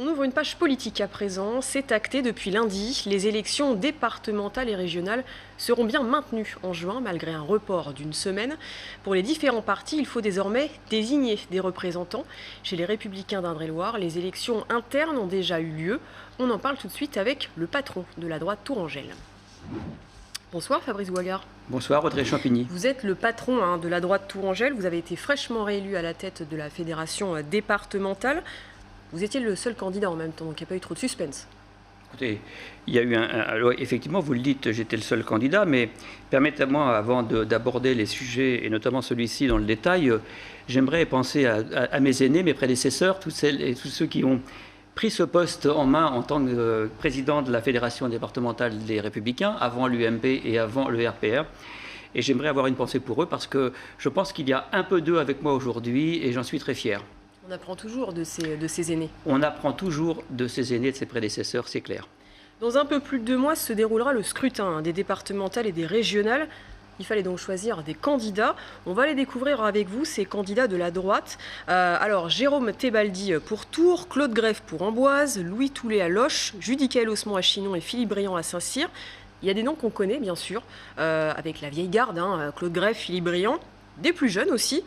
On ouvre une page politique à présent. C'est acté depuis lundi. Les élections départementales et régionales seront bien maintenues en juin, malgré un report d'une semaine. Pour les différents partis, il faut désormais désigner des représentants. Chez les Républicains d'Indre-et-Loire, les élections internes ont déjà eu lieu. On en parle tout de suite avec le patron de la droite Tourangelle. Bonsoir Fabrice Ouagard. Bonsoir Audrey Champigny. Vous êtes le patron de la droite Tourangelle. Vous avez été fraîchement réélu à la tête de la fédération départementale. Vous étiez le seul candidat en même temps, donc il n'y a pas eu trop de suspense. Écoutez, il y a eu alors, effectivement, vous le dites, j'étais le seul candidat, mais permettez-moi, avant d'aborder les sujets, et notamment celui-ci dans le détail, j'aimerais penser à mes aînés, mes prédécesseurs, toutes celles et tous ceux qui ont pris ce poste en main en tant que président de la Fédération départementale des Républicains, avant l'UMP et avant le RPR. Et j'aimerais avoir une pensée pour eux parce que je pense qu'il y a un peu d'eux avec moi aujourd'hui et j'en suis très fier. On apprend toujours de ces aînés. On apprend toujours de ses aînés, de ses prédécesseurs, c'est clair. Dans un peu plus de 2 mois se déroulera le scrutin des départementales et des régionales. Il fallait donc choisir des candidats. On va les découvrir avec vous, ces candidats de la droite. Alors, Jérôme Tebaldi pour Tours, Claude Greff pour Amboise, Louis Toulet à Loches, Judicaël Osmond à Chinon et Philippe Briand à Saint-Cyr. Il y a des noms qu'on connaît, bien sûr, avec la vieille garde, Claude Greff, Philippe Briand, des plus jeunes aussi.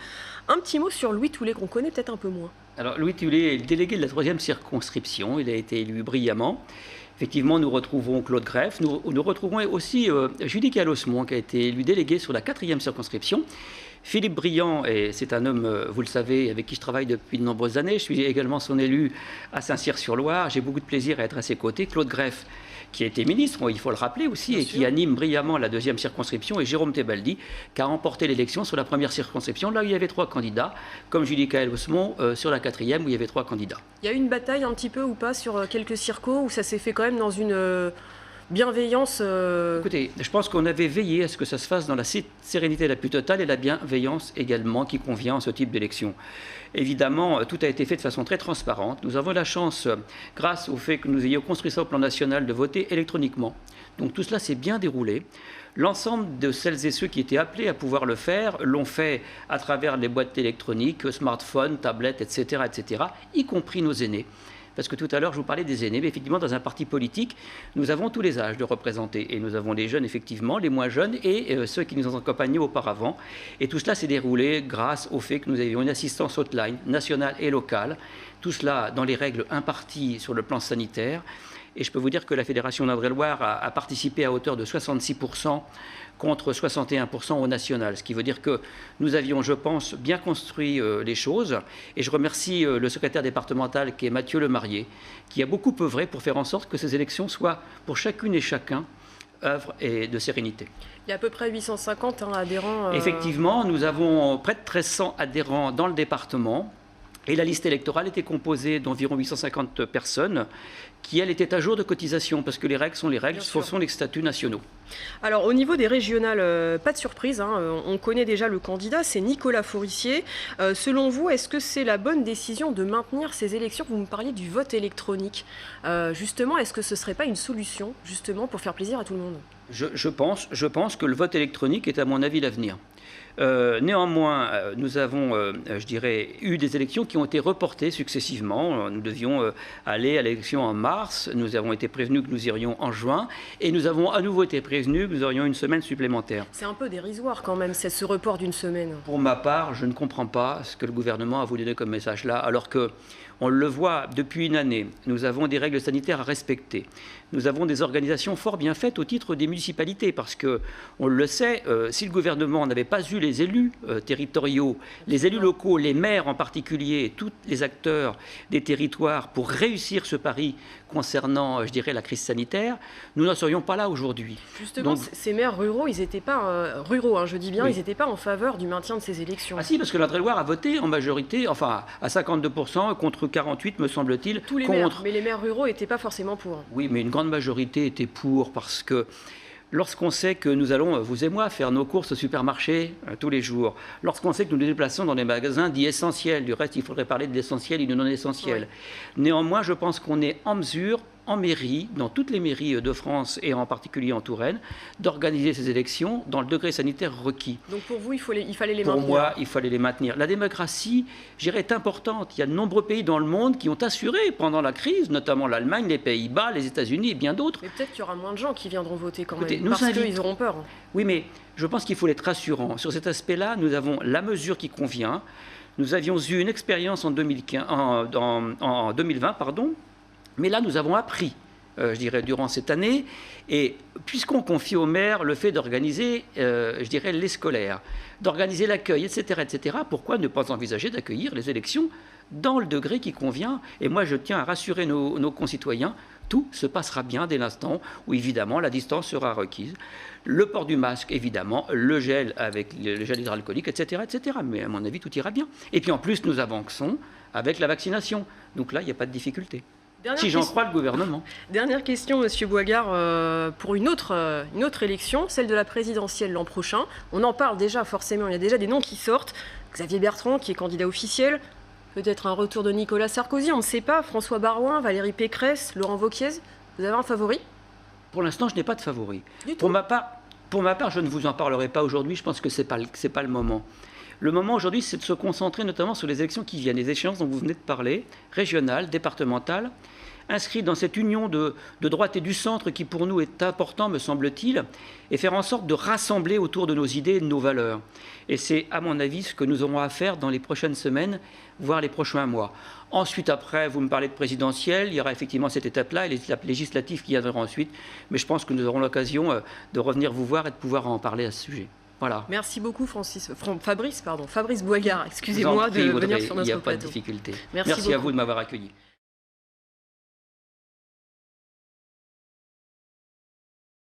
Un petit mot sur Louis Toulet qu'on connaît peut-être un peu moins. Alors, Louis Toulet est le délégué de la 3e circonscription. Il a été élu brillamment. Effectivement, nous retrouvons Claude Greff. Nous retrouvons aussi Judicaël Osmond, qui a été élu délégué sur la 4e circonscription. Philippe Briand, et c'est un homme, vous le savez, avec qui je travaille depuis de nombreuses années. Je suis également son élu à Saint-Cyr-sur-Loire. J'ai beaucoup de plaisir à être à ses côtés. Claude Greff, qui a été ministre, il faut le rappeler aussi, bien et sûr, qui anime brillamment la 2e circonscription, et Jérôme Tebaldi, qui a remporté l'élection sur la 1re circonscription, là où il y avait 3 candidats, comme Judicaël Osmond sur la 4e, où il y avait 3 candidats. Il y a eu une bataille un petit peu ou pas sur quelques circos, où ça s'est fait quand même dans une bienveillance Écoutez, je pense qu'on avait veillé à ce que ça se fasse dans la sérénité la plus totale et la bienveillance également qui convient à ce type d'élection. Évidemment, tout a été fait de façon très transparente. Nous avons la chance, grâce au fait que nous ayons construit ça au plan national, de voter électroniquement. Donc tout cela s'est bien déroulé. L'ensemble de celles et ceux qui étaient appelés à pouvoir le faire l'ont fait à travers les boîtes électroniques, smartphones, tablettes, etc., y compris nos aînés. Parce que tout à l'heure, je vous parlais des aînés, mais effectivement, dans un parti politique, nous avons tous les âges de représenter. Et nous avons les jeunes, effectivement, les moins jeunes et ceux qui nous ont accompagnés auparavant. Et tout cela s'est déroulé grâce au fait que nous avions une assistance hotline nationale et locale. Tout cela dans les règles imparties sur le plan sanitaire. Et je peux vous dire que la Fédération d'Indre-et-Loire a participé à hauteur de 66% contre 61% au national. Ce qui veut dire que nous avions, je pense, bien construit les choses. Et je remercie le secrétaire départemental qui est Mathieu Lemarié, qui a beaucoup œuvré pour faire en sorte que ces élections soient pour chacune et chacun œuvre et de sérénité. Il y a à peu près 850 adhérents. Effectivement, nous avons près de 1300 adhérents dans le département. Et la liste électorale était composée d'environ 850 personnes qui, elles, étaient à jour de cotisation, parce que les règles sont les règles, ce sont les statuts nationaux. Alors, au niveau des régionales, pas de surprise, on connaît déjà le candidat, c'est Nicolas Forissier. Selon vous, est-ce que c'est la bonne décision de maintenir ces élections? Vous me parliez du vote électronique. Justement, est-ce que ce ne serait pas une solution, justement, pour faire plaisir à tout le monde? Je pense que le vote électronique est, à mon avis, l'avenir. Néanmoins, nous avons, je dirais, eu des élections qui ont été reportées successivement. Nous devions aller à l'élection en mars. Nous avons été prévenus que nous irions en juin. Et nous avons à nouveau été prévenus que nous aurions une semaine supplémentaire. C'est un peu dérisoire quand même, c'est ce report d'une semaine. Pour ma part, je ne comprends pas ce que le gouvernement a voulu donner comme message là, alors que on le voit depuis une année. Nous avons des règles sanitaires à respecter. Nous avons des organisations fort bien faites au titre des municipalités, parce que, on le sait, si le gouvernement n'avait pas eu les élus territoriaux, les élus locaux, les maires en particulier, tous les acteurs des territoires pour réussir ce pari concernant, je dirais, la crise sanitaire, nous n'en serions pas là aujourd'hui. Justement, donc, ces maires ruraux, ils n'étaient pas ruraux, je dis bien, oui. Ils n'étaient pas en faveur du maintien de ces élections. Ah si, parce que l'Indre-et-Loire a voté en majorité, enfin à 52% contre 48, me semble-t-il. Tous les maires, mais les maires ruraux n'étaient pas forcément pour. Oui, mais une grande majorité était pour, parce que lorsqu'on sait que nous allons, vous et moi, faire nos courses au supermarché tous les jours, lorsqu'on sait que nous nous déplaçons dans des magasins dits essentiels, du reste, il faudrait parler de l'essentiel et du non essentiel. Ouais. Néanmoins, je pense qu'on est en mesure, en mairie, dans toutes les mairies de France et en particulier en Touraine, d'organiser ces élections dans le degré sanitaire requis. Donc pour vous, il fallait les maintenir. maintenir. Pour moi, il fallait les maintenir. La démocratie, je dirais, est importante. Il y a de nombreux pays dans le monde qui ont assuré pendant la crise, notamment l'Allemagne, les Pays-Bas, les États-Unis et bien d'autres. Mais peut-être qu'il y aura moins de gens qui viendront voter quand Écoutez, même, parce qu'ils auront peur. Oui, mais je pense qu'il faut être rassurant. Sur cet aspect-là, nous avons la mesure qui convient. Nous avions eu une expérience en 2020, pardon. Mais là, nous avons appris, je dirais, durant cette année, et puisqu'on confie aux maires le fait d'organiser, je dirais, les scolaires, d'organiser l'accueil, etc., pourquoi ne pas envisager d'accueillir les élections dans le degré qui convient? Et moi, je tiens à rassurer nos concitoyens, tout se passera bien dès l'instant où, évidemment, la distance sera requise. Le port du masque, évidemment, le gel avec le gel hydroalcoolique, etc., etc. Mais à mon avis, tout ira bien. Et puis, en plus, nous avançons avec la vaccination. Donc là, il n'y a pas de difficulté. Si j'en crois le gouvernement. Dernière question, Monsieur Boisgard, pour une autre élection, celle de la présidentielle l'an prochain. On en parle déjà forcément, il y a déjà des noms qui sortent. Xavier Bertrand, qui est candidat officiel. Peut-être un retour de Nicolas Sarkozy, on ne sait pas. François Baroin, Valérie Pécresse, Laurent Wauquiez. Vous avez un favori? Pour l'instant, je n'ai pas de favori. Pour ma part, je ne vous en parlerai pas aujourd'hui. Je pense que ce n'est pas le moment. Le moment aujourd'hui, c'est de se concentrer notamment sur les élections qui viennent, les échéances dont vous venez de parler, régionales, départementales, inscrites dans cette union de droite et du centre qui pour nous est important, me semble-t-il, et faire en sorte de rassembler autour de nos idées et de nos valeurs. Et c'est, à mon avis, ce que nous aurons à faire dans les prochaines semaines, voire les prochains mois. Ensuite, après, vous me parlez de présidentielle, il y aura effectivement cette étape-là et les étapes législatives qui viendront ensuite, mais je pense que nous aurons l'occasion de revenir vous voir et de pouvoir en parler à ce sujet. Voilà. Merci beaucoup Fabrice Boisgard, excusez-moi de venir sur notre plateau. Il n'y a pas de difficulté. Merci à vous de m'avoir accueilli.